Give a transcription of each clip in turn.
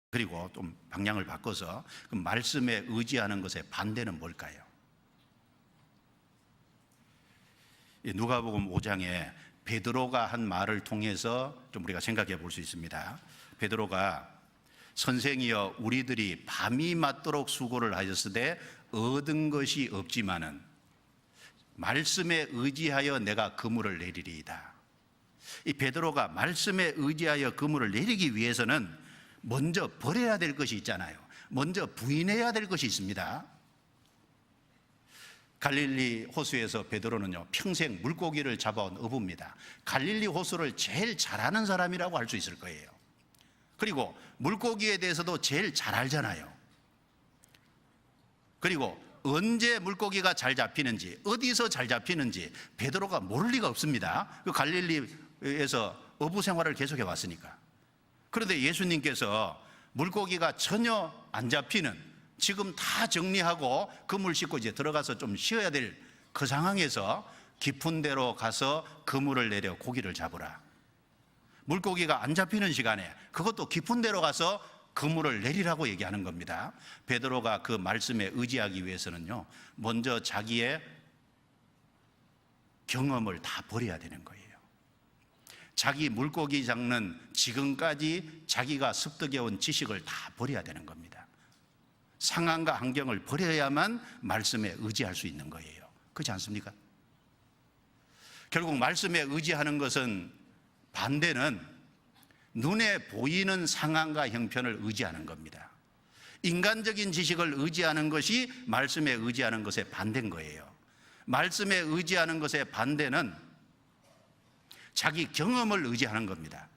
그리고 좀 방향을 바꿔서 그 말씀에 의지하는 것의 반대는 뭘까요? 누가복음 5장에 베드로가 한 말을 통해서 좀 우리가 생각해 볼 수 있습니다. 베드로가 선생이여 우리들이 밤이 맞도록 수고를 하였으되 얻은 것이 없지만은 말씀에 의지하여 내가 그물을 내리리이다. 이 베드로가 말씀에 의지하여 그물을 내리기 위해서는 먼저 버려야 될 것이 있잖아요. 먼저 부인해야 될 것이 있습니다. 갈릴리 호수에서 베드로는요 평생 물고기를 잡아온 어부입니다. 갈릴리 호수를 제일 잘하는 사람이라고 할 수 있을 거예요. 그리고 물고기에 대해서도 제일 잘 알잖아요. 그리고 언제 물고기가 잘 잡히는지, 어디서 잘 잡히는지 베드로가 모를 리가 없습니다. 그 갈릴리에서 어부 생활을 계속해 왔으니까. 그런데 예수님께서 물고기가 전혀 안 잡히는, 지금 다 정리하고 그물 싣고 이제 들어가서 좀 쉬어야 될 그 상황에서 깊은 데로 가서 그물을 내려 고기를 잡으라. 물고기가 안 잡히는 시간에 그것도 깊은 데로 가서 그물을 내리라고 얘기하는 겁니다. 베드로가 그 말씀에 의지하기 위해서는요 먼저 자기의 경험을 다 버려야 되는 거예요. 자기 물고기 잡는 지금까지 자기가 습득해온 지식을 다 버려야 되는 겁니다. 상황과 환경을 버려야만 말씀에 의지할 수 있는 거예요. 그렇지 않습니까? 결국 말씀에 의지하는 것은, 반대는 눈에 보이는 상황과 형편을 의지하는 겁니다. 인간적인 지식을 의지하는 것이 말씀에 의지하는 것의 반대인 거예요. 말씀에 의지하는 것의 반대는 자기 경험을 의지하는 겁니다.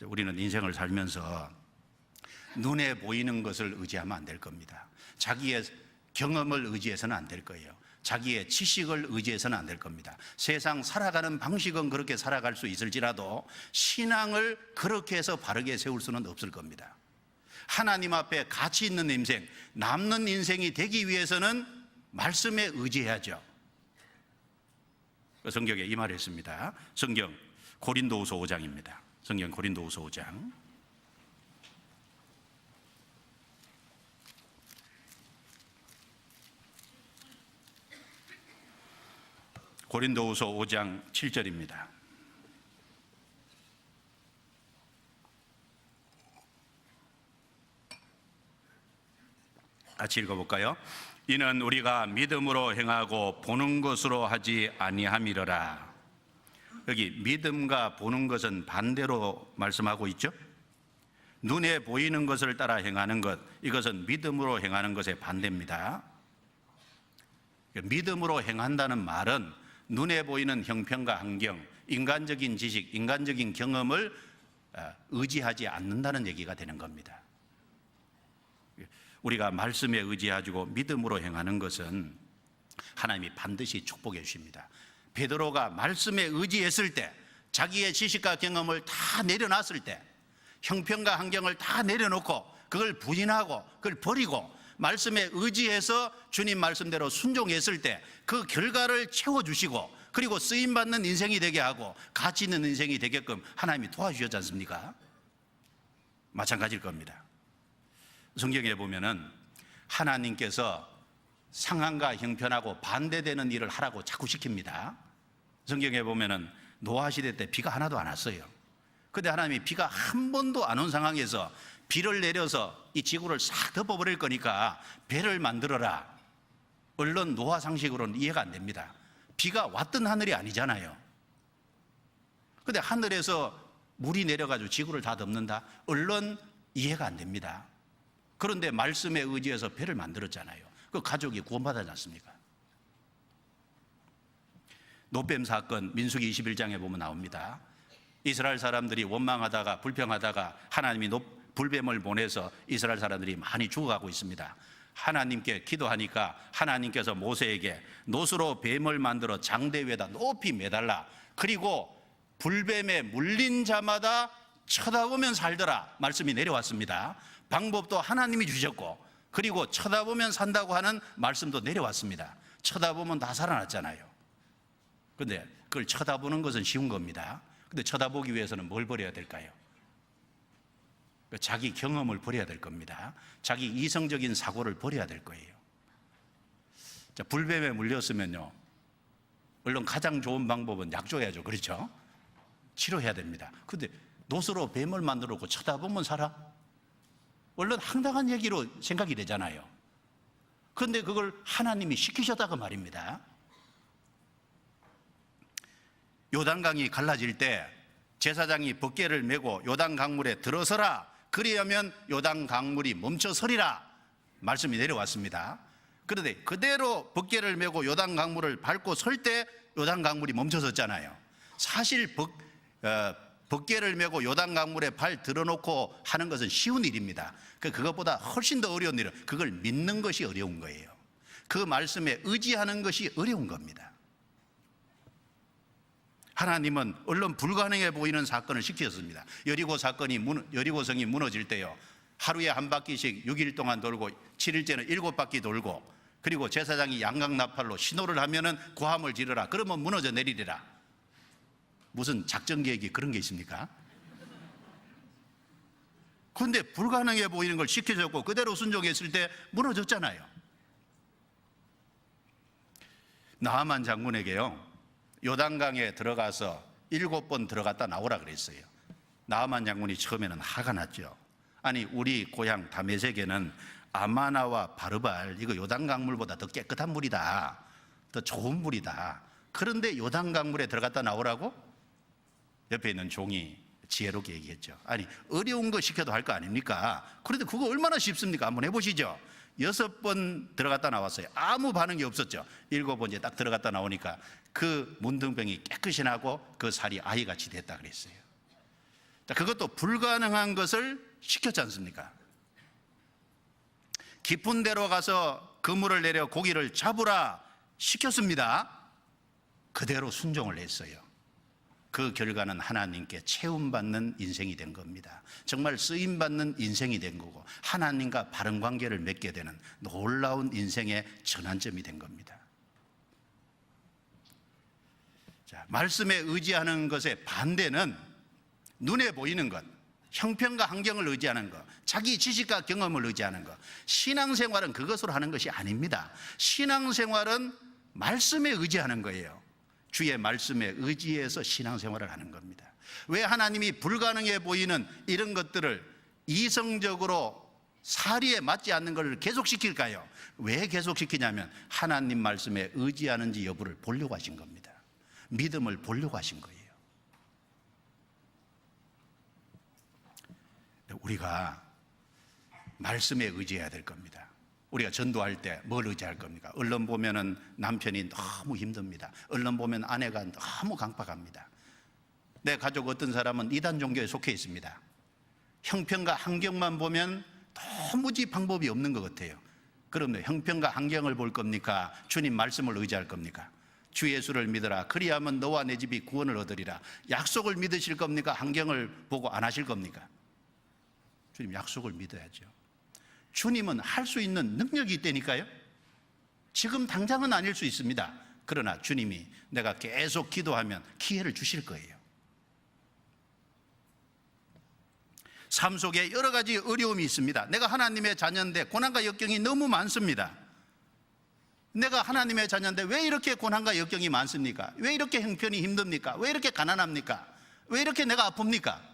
우리는 인생을 살면서 눈에 보이는 것을 의지하면 안 될 겁니다. 자기의 경험을 의지해서는 안 될 거예요. 자기의 지식을 의지해서는 안 될 겁니다. 세상 살아가는 방식은 그렇게 살아갈 수 있을지라도 신앙을 그렇게 해서 바르게 세울 수는 없을 겁니다. 하나님 앞에 가치 있는 인생, 남는 인생이 되기 위해서는 말씀에 의지해야죠. 성경에 이 말이 있습니다. 성경 고린도후서 5장입니다. 성경 고린도후서 5장. 고린도후서 5장 7절입니다. 같이 읽어볼까요? 이는 우리가 믿음으로 행하고 보는 것으로 하지 아니함이러라. 여기 믿음과 보는 것은 반대로 말씀하고 있죠. 눈에 보이는 것을 따라 행하는 것, 이것은 믿음으로 행하는 것의 반대입니다. 믿음으로 행한다는 말은 눈에 보이는 형편과 환경, 인간적인 지식, 인간적인 경험을 의지하지 않는다는 얘기가 되는 겁니다. 우리가 말씀에 의지하고 믿음으로 행하는 것은 하나님이 반드시 축복해 주십니다. 베드로가 말씀에 의지했을 때, 자기의 지식과 경험을 다 내려놨을 때, 형편과 환경을 다 내려놓고 그걸 부인하고 그걸 버리고 말씀에 의지해서 주님 말씀대로 순종했을 때 그 결과를 채워주시고, 그리고 쓰임받는 인생이 되게 하고 가치 있는 인생이 되게끔 하나님이 도와주셨지 않습니까? 마찬가지일 겁니다. 성경에 보면은 하나님께서 상황과 형편하고 반대되는 일을 하라고 자꾸 시킵니다. 성경에 보면은 노아 시대 때 비가 하나도 안 왔어요. 근데 하나님이 비가 한 번도 안 온 상황에서 비를 내려서 이 지구를 싹 덮어버릴 거니까 배를 만들어라. 얼른 노아 상식으로는 이해가 안 됩니다. 비가 왔던 하늘이 아니잖아요. 근데 하늘에서 물이 내려가지고 지구를 다 덮는다? 얼른 이해가 안 됩니다. 그런데 말씀에 의지해서 배를 만들었잖아요. 그 가족이 구원받았지 않습니까? 노뱀 사건 민수기 21장에 보면 나옵니다. 이스라엘 사람들이 원망하다가 불평하다가 하나님이 불뱀을 보내서 이스라엘 사람들이 많이 죽어가고 있습니다. 하나님께 기도하니까 하나님께서 모세에게 노수로 뱀을 만들어 장대 위에다 높이 매달라. 그리고 불뱀에 물린 자마다 쳐다보면 살더라. 말씀이 내려왔습니다. 방법도 하나님이 주셨고, 그리고 쳐다보면 산다고 하는 말씀도 내려왔습니다. 쳐다보면 다 살아났잖아요. 그런데 그걸 쳐다보는 것은 쉬운 겁니다. 근데 쳐다보기 위해서는 뭘 버려야 될까요? 자기 경험을 버려야 될 겁니다. 자기 이성적인 사고를 버려야 될 거예요. 자, 불뱀에 물렸으면요, 물론 가장 좋은 방법은 약 줘야죠. 그렇죠? 치료해야 됩니다. 근데 노스로 뱀을 만들어 놓고 쳐다보면 살아? 물론 황당한 얘기로 생각이 되잖아요. 그런데 그걸 하나님이 시키셨다고 말입니다. 요단강이 갈라질 때 제사장이 벗개를 메고 요단 강물에 들어서라, 그리하면 요단 강물이 멈춰서리라 말씀이 내려왔습니다. 그런데 그대로 벗개를 메고 요단 강물을 밟고 설 때 요단 강물이 멈춰섰잖아요. 사실 벗개를 메고 요단 강물에 발 들어놓고 하는 것은 쉬운 일입니다. 그것보다 훨씬 더 어려운 일은 그걸 믿는 것이 어려운 거예요. 그 말씀에 의지하는 것이 어려운 겁니다. 하나님은 얼른 불가능해 보이는 사건을 시키셨습니다. 여리고성이 무너질 때요, 하루에 한 바퀴씩 6일 동안 돌고 7일째는 7바퀴 돌고, 그리고 제사장이 양각나팔로 신호를 하면은 고함을 지르라, 그러면 무너져 내리리라. 무슨 작전 계획이 그런 게 있습니까? 그런데 불가능해 보이는 걸 시켜줬고 그대로 순종했을 때 무너졌잖아요. 나하만 장군에게요, 요단강에 들어가서 7번 들어갔다 나오라 그랬어요. 나하만 장군이 처음에는 화가 났죠. 아니, 우리 고향 다메섹에는 아마나와 바르발, 이거 요단강물보다 더 깨끗한 물이다, 더 좋은 물이다. 그런데 요단강물에 들어갔다 나오라고? 옆에 있는 종이 지혜롭게 얘기했죠. 아니, 어려운 거 시켜도 할 거 아닙니까? 그런데 그거 얼마나 쉽습니까? 한번 해보시죠. 6번 들어갔다 나왔어요. 아무 반응이 없었죠. 7번째 딱 들어갔다 나오니까 그 문둥병이 깨끗이 나고 그 살이 아이같이 됐다 그랬어요. 그것도 불가능한 것을 시켰지 않습니까? 깊은 데로 가서 그물을 내려 고기를 잡으라 시켰습니다. 그대로 순종을 했어요. 그 결과는 하나님께 채움받는 인생이 된 겁니다. 정말 쓰임받는 인생이 된 거고, 하나님과 바른 관계를 맺게 되는 놀라운 인생의 전환점이 된 겁니다. 자, 말씀에 의지하는 것의 반대는 눈에 보이는 것, 형편과 환경을 의지하는 것, 자기 지식과 경험을 의지하는 것. 신앙생활은 그것으로 하는 것이 아닙니다. 신앙생활은 말씀에 의지하는 거예요. 주의 말씀에 의지해서 신앙생활을 하는 겁니다. 왜 하나님이 불가능해 보이는 이런 것들을 이성적으로 사리에 맞지 않는 것을 계속시킬까요? 왜 계속시키냐면 하나님 말씀에 의지하는지 여부를 보려고 하신 겁니다. 믿음을 보려고 하신 거예요. 우리가 말씀에 의지해야 될 겁니다. 우리가 전도할 때 뭘 의지할 겁니까? 언론 보면은 남편이 너무 힘듭니다. 언론 보면 아내가 너무 강박합니다. 내 가족 어떤 사람은 이단 종교에 속해 있습니다. 형편과 환경만 보면 도무지 방법이 없는 것 같아요. 그런데 형편과 환경을 볼 겁니까? 주님 말씀을 의지할 겁니까? 주 예수를 믿어라, 그리하면 너와 내 집이 구원을 얻으리라. 약속을 믿으실 겁니까? 환경을 보고 안 하실 겁니까? 주님 약속을 믿어야죠. 주님은 할 수 있는 능력이 있다니까요. 지금 당장은 아닐 수 있습니다. 그러나 주님이 내가 계속 기도하면 기회를 주실 거예요. 삶 속에 여러 가지 어려움이 있습니다. 내가 하나님의 자녀인데 고난과 역경이 너무 많습니다. 내가 하나님의 자녀인데 왜 이렇게 고난과 역경이 많습니까? 왜 이렇게 형편이 힘듭니까? 왜 이렇게 가난합니까? 왜 이렇게 내가 아픕니까?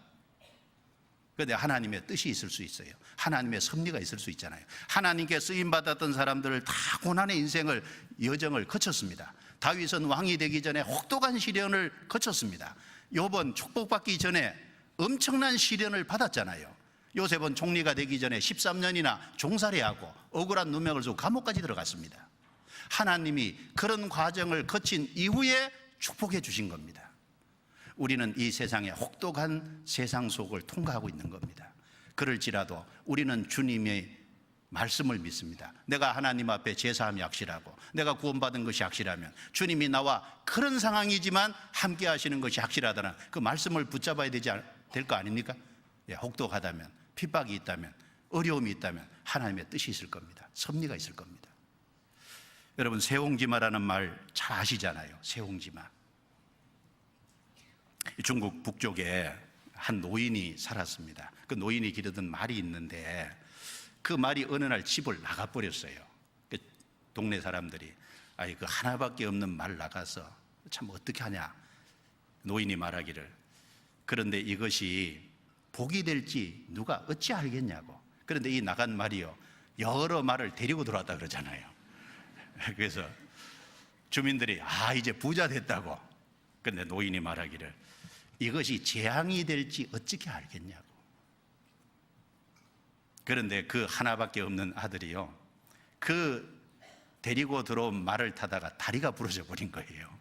그런데 하나님의 뜻이 있을 수 있어요. 하나님의 섭리가 있을 수 있잖아요. 하나님께 쓰임받았던 사람들을 다 고난의 인생을, 여정을 거쳤습니다. 다윗은 왕이 되기 전에 혹독한 시련을 거쳤습니다. 욥은 축복받기 전에 엄청난 시련을 받았잖아요. 요셉은 총리가 되기 전에 13년이나 종살이하고 억울한 누명을 쓰고 감옥까지 들어갔습니다. 하나님이 그런 과정을 거친 이후에 축복해 주신 겁니다. 우리는 이 세상의 혹독한 세상 속을 통과하고 있는 겁니다. 그럴지라도 우리는 주님의 말씀을 믿습니다. 내가 하나님 앞에 제사함이 확실하고 내가 구원받은 것이 확실하면 주님이 나와 그런 상황이지만 함께 하시는 것이 확실하다는 그 말씀을 붙잡아야 될 거 아닙니까? 예, 혹독하다면, 핍박이 있다면, 어려움이 있다면 하나님의 뜻이 있을 겁니다. 섭리가 있을 겁니다. 여러분, 세옹지마라는 말 잘 아시잖아요. 세옹지마. 중국 북쪽에 한 노인이 살았습니다. 그 노인이 기르던 말이 있는데 그 말이 어느 날 집을 나가버렸어요. 그 동네 사람들이 그 하나밖에 없는 말 나가서 참 어떻게 하냐. 노인이 말하기를 그런데 이것이 복이 될지 누가 어찌 알겠냐고. 그런데 이 나간 말이요 여러 말을 데리고 들어왔다 그러잖아요. 그래서 주민들이 이제 부자 됐다고. 그런데 노인이 말하기를 이것이 재앙이 될지 어떻게 알겠냐고. 그런데 그 하나밖에 없는 아들이요 그 데리고 들어온 말을 타다가 다리가 부러져 버린 거예요.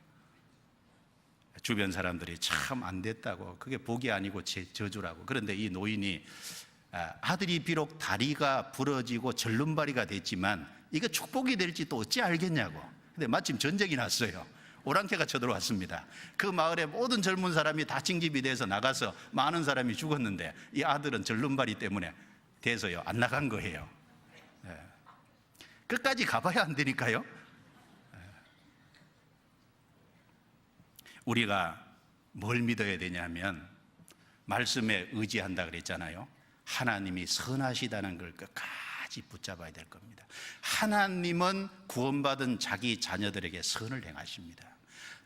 주변 사람들이 참 안 됐다고, 그게 복이 아니고 저주라고. 그런데 이 노인이 아들이 비록 다리가 부러지고 절름발이가 됐지만 이게 축복이 될지 또 어찌 알겠냐고. 근데 마침 전쟁이 났어요. 오랑캐가 쳐들어왔습니다. 그 마을의 모든 젊은 사람이 다 징집이 돼서 나가서 많은 사람이 죽었는데 이 아들은 절름발이 때문에 돼서요 안 나간 거예요. 끝까지 가봐야 안 되니까요. 우리가 뭘 믿어야 되냐면 말씀에 의지한다 그랬잖아요. 하나님이 선하시다는 걸 끝까지 붙잡아야 될 겁니다. 하나님은 구원받은 자기 자녀들에게 선을 행하십니다.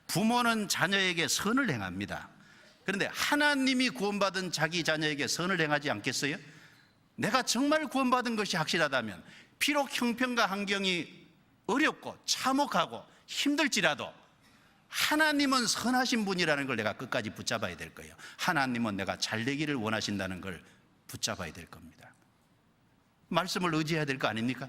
부모는 자녀에게 선을 행합니다. 그런데 하나님이 구원받은 자기 자녀에게 선을 행하지 않겠어요? 내가 정말 구원받은 것이 확실하다면 비록 형편과 환경이 어렵고 참혹하고 힘들지라도 하나님은 선하신 분이라는 걸 내가 끝까지 붙잡아야 될 거예요. 하나님은 내가 잘 되기를 원하신다는 걸 붙잡아야 될 겁니다. 말씀을 의지해야 될 거 아닙니까?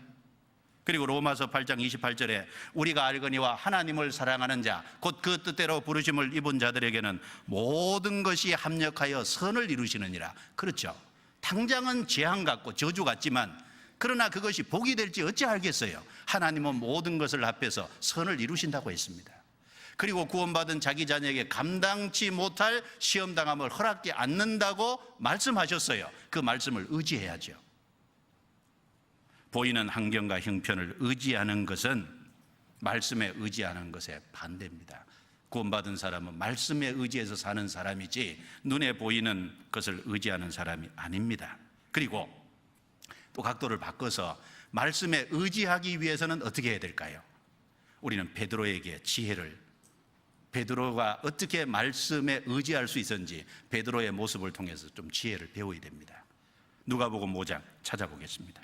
그리고 로마서 8장 28절에 우리가 알거니와 하나님을 사랑하는 자 곧 그 뜻대로 부르심을 입은 자들에게는 모든 것이 합력하여 선을 이루시느니라. 그렇죠. 당장은 재앙 같고 저주 같지만 그러나 그것이 복이 될지 어찌 알겠어요. 하나님은 모든 것을 합해서 선을 이루신다고 했습니다. 그리고 구원받은 자기 자녀에게 감당치 못할 시험당함을 허락하지 않는다고 말씀하셨어요. 그 말씀을 의지해야죠. 보이는 환경과 형편을 의지하는 것은 말씀에 의지하는 것의 반대입니다. 구원받은 사람은 말씀에 의지해서 사는 사람이지 눈에 보이는 것을 의지하는 사람이 아닙니다. 그리고 또 각도를 바꿔서 말씀에 의지하기 위해서는 어떻게 해야 될까요? 우리는 베드로에게 베드로가 어떻게 말씀에 의지할 수 있었는지 베드로의 모습을 통해서 좀 지혜를 배워야 됩니다. 누가복음 5장 찾아보겠습니다.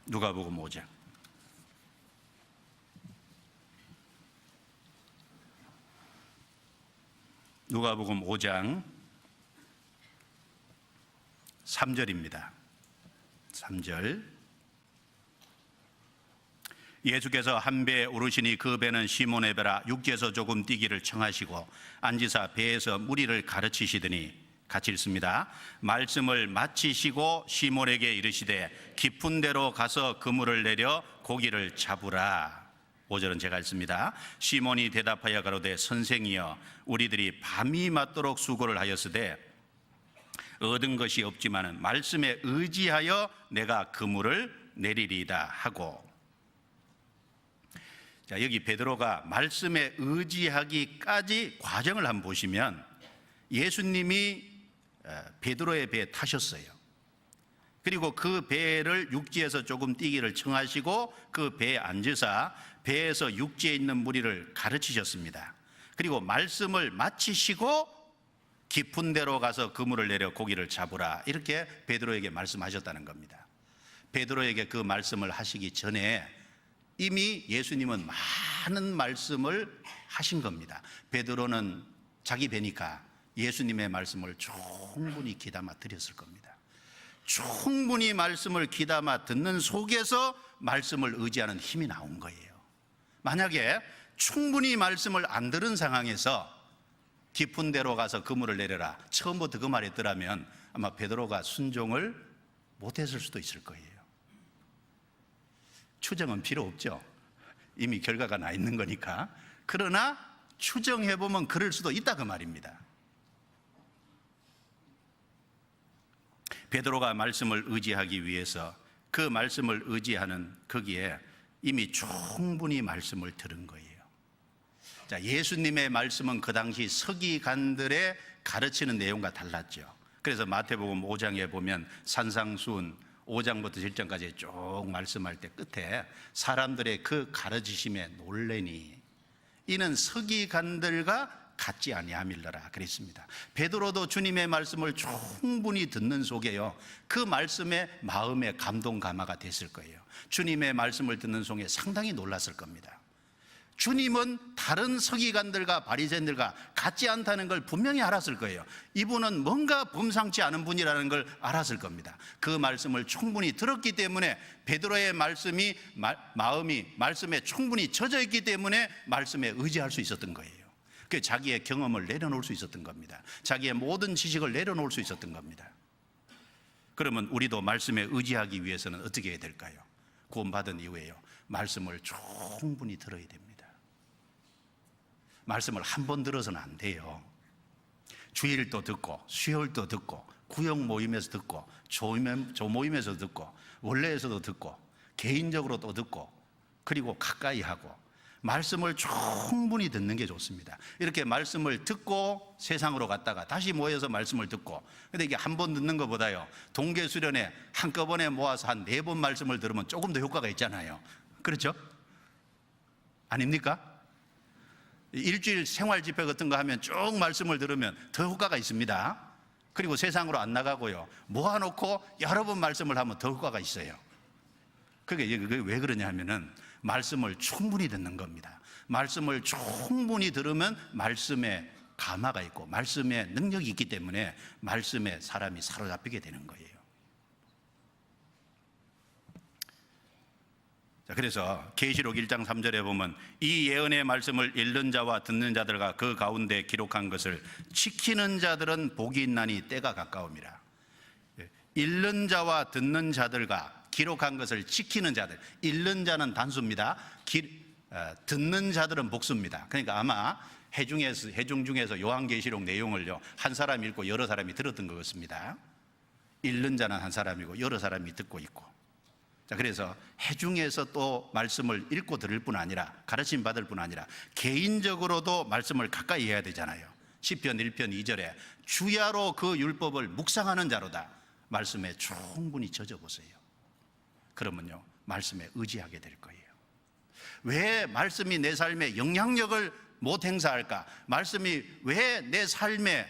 누가복음 5장. 누가복음 5장 3절입니다. 3절. 예수께서 한 배에 오르시니 그 배는 시몬의 배라 육지에서 조금 뛰기를 청하시고 앉으사 배에서 무리를 가르치시더니 같이 읽습니다. 말씀을 마치시고 시몬에게 이르시되 깊은 데로 가서 그물을 내려 고기를 잡으라. 5절은 제가 읽습니다. 시몬이 대답하여 가로되 선생이여 우리들이 밤이 맞도록 수고를 하였으되 얻은 것이 없지만은 말씀에 의지하여 내가 그물을 내리리이다 하고. 자, 여기 베드로가 말씀에 의지하기까지 과정을 한번 보시면 예수님이 베드로의 배에 타셨어요. 그리고 그 배를 육지에서 조금 뛰기를 청하시고 그 배에 앉으사 배에서 육지에 있는 무리를 가르치셨습니다. 그리고 말씀을 마치시고 깊은 데로 가서 그물을 내려 고기를 잡으라. 이렇게 베드로에게 말씀하셨다는 겁니다. 베드로에게 그 말씀을 하시기 전에 이미 예수님은 많은 말씀을 하신 겁니다. 베드로는 자기 배니까 예수님의 말씀을 충분히 귀담아 드렸을 겁니다. 충분히 말씀을 귀담아 듣는 속에서 말씀을 의지하는 힘이 나온 거예요. 만약에 충분히 말씀을 안 들은 상황에서 깊은 데로 가서 그물을 내려라 처음부터 그 말했더라면 아마 베드로가 순종을 못했을 수도 있을 거예요. 추정은 필요 없죠. 이미 결과가 나 있는 거니까. 그러나 추정해보면 그럴 수도 있다 그 말입니다. 베드로가 말씀을 의지하기 위해서 그 말씀을 의지하는 거기에 이미 충분히 말씀을 들은 거예요. 자, 예수님의 말씀은 그 당시 서기관들의 가르치는 내용과 달랐죠. 그래서 마태복음 5장에 보면 산상수훈 5장부터 7장까지 쭉 말씀할 때 끝에 사람들의 그 가르치심에 놀래니 이는 서기관들과 같지 아니함일러라 그랬습니다. 베드로도 주님의 말씀을 충분히 듣는 속에요, 그 말씀에 마음의 감동 감화가 됐을 거예요. 주님의 말씀을 듣는 속에 상당히 놀랐을 겁니다. 주님은 다른 서기관들과 바리새인들과 같지 않다는 걸 분명히 알았을 거예요. 이분은 뭔가 범상치 않은 분이라는 걸 알았을 겁니다. 그 말씀을 충분히 들었기 때문에 베드로의 마음이 말씀에 충분히 젖어 있기 때문에 말씀에 의지할 수 있었던 거예요. 그 자기의 경험을 내려놓을 수 있었던 겁니다. 자기의 모든 지식을 내려놓을 수 있었던 겁니다. 그러면 우리도 말씀에 의지하기 위해서는 어떻게 해야 될까요? 구원받은 이후에요, 말씀을 충분히 들어야 됩니다. 말씀을 한 번 들어서는 안 돼요. 주일도 듣고 수요일도 듣고 구역 모임에서 듣고 조모임에서 듣고 원래에서도 듣고 개인적으로 또 듣고 그리고 가까이 하고 말씀을 충분히 듣는 게 좋습니다. 이렇게 말씀을 듣고 세상으로 갔다가 다시 모여서 말씀을 듣고, 근데 이게 한 번 듣는 것보다요, 동계 수련회 한꺼번에 모아서 한 4번 말씀을 들으면 조금 더 효과가 있잖아요. 그렇죠? 아닙니까? 일주일 생활 집회 같은 거 하면 쭉 말씀을 들으면 더 효과가 있습니다. 그리고 세상으로 안 나가고요, 모아놓고 여러 번 말씀을 하면 더 효과가 있어요. 그게 왜 그러냐 하면은 말씀을 충분히 듣는 겁니다. 말씀을 충분히 들으면 말씀에 감화가 있고 말씀에 능력이 있기 때문에 말씀에 사람이 사로잡히게 되는 거예요. 자, 그래서 계시록 1장 3절에 보면 이 예언의 말씀을 읽는 자와 듣는 자들과 그 가운데 기록한 것을 지키는 자들은 복이 있나니 때가 가까움이라. 읽는 자와 듣는 자들과 기록한 것을 지키는 자들, 읽는 자는 단수입니다. 듣는 자들은 복수입니다. 그러니까 아마 회중 중에서 요한계시록 내용을요, 한 사람이 읽고 여러 사람이 들었던 것 같습니다. 읽는 자는 한 사람이고 여러 사람이 듣고 있고. 자, 그래서 회중에서 또 말씀을 읽고 들을 뿐 아니라 가르침 받을 뿐 아니라 개인적으로도 말씀을 가까이 해야 되잖아요. 시편 1편 2절에 주야로 그 율법을 묵상하는 자로다. 말씀에 충분히 젖어 보세요. 그러면요, 말씀에 의지하게 될 거예요. 왜 말씀이 내 삶에 영향력을 못 행사할까? 말씀이 왜 내 삶에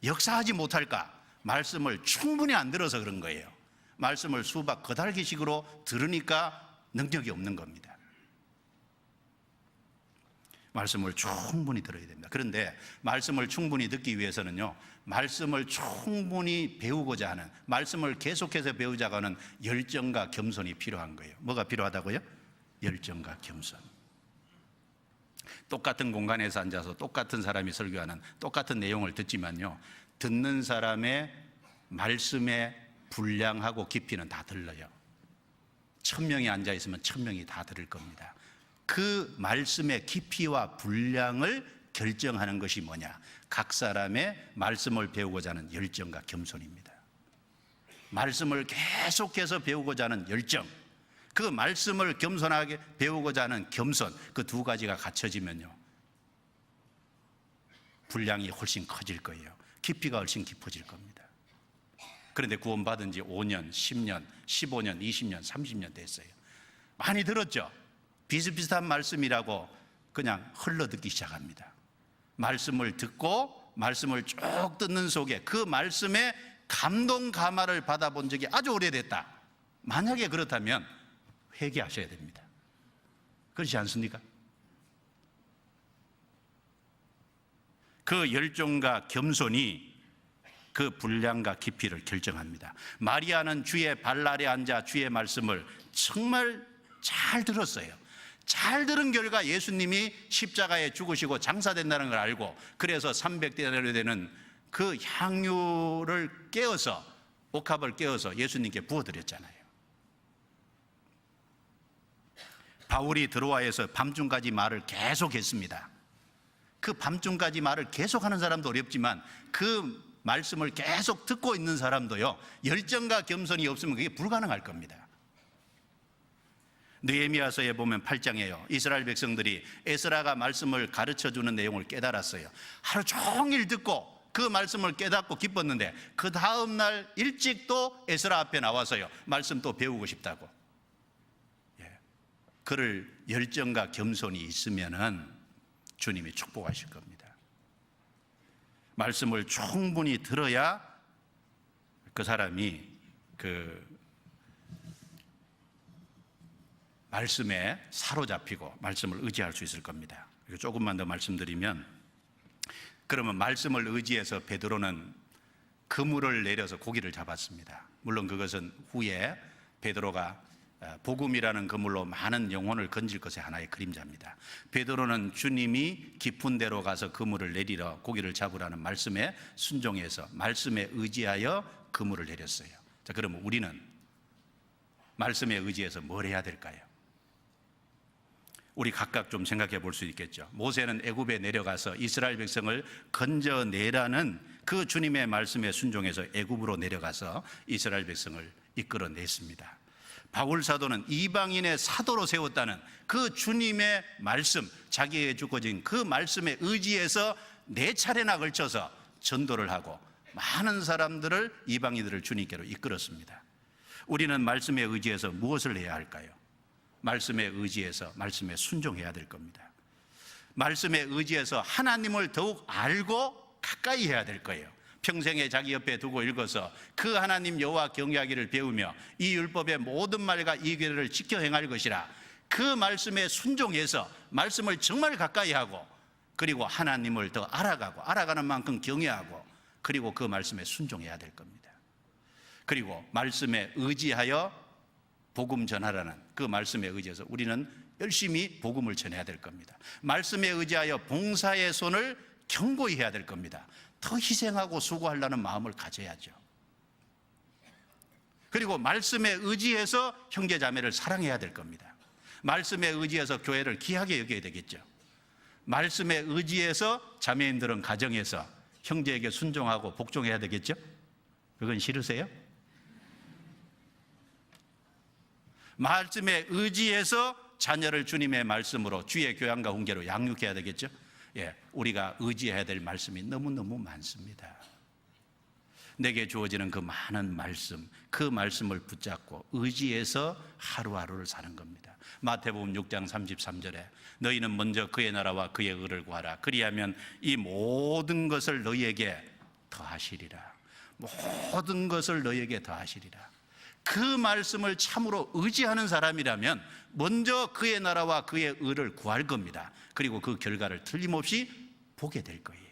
역사하지 못할까? 말씀을 충분히 안 들어서 그런 거예요. 말씀을 수박 거달기식으로 들으니까 능력이 없는 겁니다. 말씀을 충분히 들어야 됩니다. 그런데 말씀을 충분히 듣기 위해서는요, 말씀을 충분히 배우고자 하는, 말씀을 계속해서 배우자고 하는 열정과 겸손이 필요한 거예요. 뭐가 필요하다고요? 열정과 겸손. 똑같은 공간에서 앉아서 똑같은 사람이 설교하는 똑같은 내용을 듣지만요, 듣는 사람의 말씀의 분량하고 깊이는 다 들려요. 1000명이 앉아 있으면 1000명이 다 들을 겁니다. 그 말씀의 깊이와 분량을 결정하는 것이 뭐냐? 각 사람의 말씀을 배우고자 하는 열정과 겸손입니다. 말씀을 계속해서 배우고자 하는 열정, 그 말씀을 겸손하게 배우고자 하는 겸손, 그 두 가지가 갖춰지면요, 분량이 훨씬 커질 거예요. 깊이가 훨씬 깊어질 겁니다. 그런데 구원받은 지 5년, 10년, 15년, 20년, 30년 됐어요. 많이 들었죠? 비슷비슷한 말씀이라고 그냥 흘러듣기 시작합니다. 말씀을 듣고 말씀을 쭉 듣는 속에 그 말씀에 감동 감화를 받아본 적이 아주 오래됐다. 만약에 그렇다면 회개하셔야 됩니다. 그렇지 않습니까? 그 열정과 겸손이 그 분량과 깊이를 결정합니다. 마리아는 주의 발 아래 앉아 주의 말씀을 정말 잘 들었어요. 잘 들은 결과 예수님이 십자가에 죽으시고 장사된다는 걸 알고, 그래서 300데나리온 되는 그 향유를 깨어서, 옥합을 깨어서 예수님께 부어드렸잖아요. 바울이 드로아에서 밤중까지 말을 계속했습니다. 그 밤중까지 말을 계속하는 사람도 어렵지만 그 말씀을 계속 듣고 있는 사람도요, 열정과 겸손이 없으면 그게 불가능할 겁니다. 느헤미야서에 보면 8장에요, 이스라엘 백성들이 에스라가 말씀을 가르쳐주는 내용을 깨달았어요. 하루 종일 듣고 그 말씀을 깨닫고 기뻤는데 그 다음 날 일찍 또 에스라 앞에 나와서요, 말씀 또 배우고 싶다고. 그럴 열정과 겸손이 있으면은 주님이 축복하실 겁니다. 말씀을 충분히 들어야 그 사람이 그 말씀에 사로잡히고 말씀을 의지할 수 있을 겁니다. 그리고 조금만 더 말씀드리면, 그러면 말씀을 의지해서 베드로는 그물을 내려서 고기를 잡았습니다. 물론 그것은 후에 베드로가 복음이라는 그물로 많은 영혼을 건질 것의 하나의 그림자입니다. 베드로는 주님이 깊은 데로 가서 그물을 내리러 고기를 잡으라는 말씀에 순종해서 말씀에 의지하여 그물을 내렸어요. 자, 그러면 우리는 말씀에 의지해서 뭘 해야 될까요? 우리 각각 좀 생각해 볼 수 있겠죠. 모세는 애굽에 내려가서 이스라엘 백성을 건져내라는 그 주님의 말씀에 순종해서 애굽으로 내려가서 이스라엘 백성을 이끌어냈습니다. 바울 사도는 이방인의 사도로 세웠다는 그 주님의 말씀, 자기에게 주어진 그 말씀에 의지해서 4차례나 걸쳐서 전도를 하고 많은 사람들을, 이방인들을 주님께로 이끌었습니다. 우리는 말씀에 의지해서 무엇을 해야 할까요? 말씀에 의지해서 말씀에 순종해야 될 겁니다. 말씀에 의지해서 하나님을 더욱 알고 가까이 해야 될 거예요. 평생에 자기 옆에 두고 읽어서 그 하나님 여호와 경외하기를 배우며 이 율법의 모든 말과 이 규례를 지켜 행할 것이라, 그 말씀에 순종해서 말씀을 정말 가까이 하고, 그리고 하나님을 더 알아가고 알아가는 만큼 경외하고, 그리고 그 말씀에 순종해야 될 겁니다. 그리고 말씀에 의지하여 복음 전하라는 그 말씀에 의지해서 우리는 열심히 복음을 전해야 될 겁니다. 말씀에 의지하여 봉사의 손을 견고히 해야 될 겁니다. 더 희생하고 수고하려는 마음을 가져야죠. 그리고 말씀에 의지해서 형제 자매를 사랑해야 될 겁니다. 말씀에 의지해서 교회를 귀하게 여겨야 되겠죠. 말씀에 의지해서 자매인들은 가정에서 형제에게 순종하고 복종해야 되겠죠. 그건 싫으세요? 말씀에 의지해서 자녀를 주님의 말씀으로 주의 교양과 훈계로 양육해야 되겠죠. 우리가 의지해야 될 말씀이 너무너무 많습니다. 내게 주어지는 그 많은 말씀, 그 말씀을 붙잡고 의지해서 하루하루를 사는 겁니다. 마태복음 6장 33절에 너희는 먼저 그의 나라와 그의 의를 구하라. 그리하면 이 모든 것을 너희에게 더하시리라. 모든 것을 너희에게 더하시리라. 그 말씀을 참으로 의지하는 사람이라면 먼저 그의 나라와 그의 의를 구할 겁니다. 그리고 그 결과를 틀림없이 보게 될 거예요.